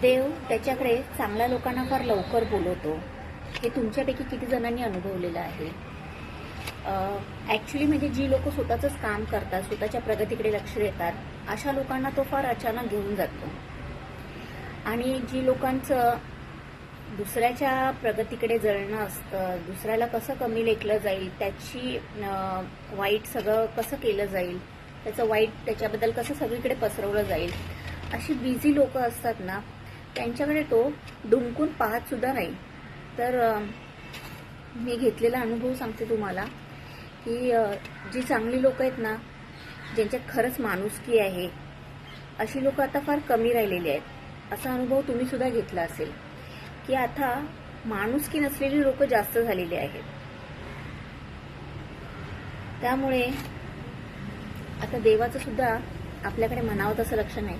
देव त्याच्याकडे चांगल्या लोकांना फार लवकर बोलवतो. हे तुमच्यापैकी किती जणांनी अनुभवलेलं आहे. ॲक्च्युली म्हणजे जी लोक स्वतःचंच काम करतात, स्वतःच्या प्रगतीकडे लक्ष देतात, अशा लोकांना तो फार अचानक घेऊन जातो. आणि जी लोकांचं दुसऱ्याच्या प्रगतीकडे जळणं असतं, दुसऱ्याला कसं कमी लेखलं जाईल, त्याची वाईट सगळं कसं केलं जाईल, त्याचं वाईट त्याच्याबद्दल कसं सगळीकडे पसरवलं जाईल, अशी बिझी लोक असतात ना, त्यांच्याकडे तो डुंकून पाहत सुद्धा नाही. तर मी घेतलेला अनुभव सांगते तुम्हाला की जी चांगली लोक आहेत ना, ज्यांच्यात खरंच माणुसकी आहे, अशी लोक आता फार कमी राहिलेली आहेत. असा अनुभव तुम्ही सुद्धा घेतला असेल की आता माणुसकी नसलेली लोक जास्त झालेली आहेत. त्यामुळे आता देवाचं सुद्धा आपल्याकडे म्हणावं तसं लक्ष नाही.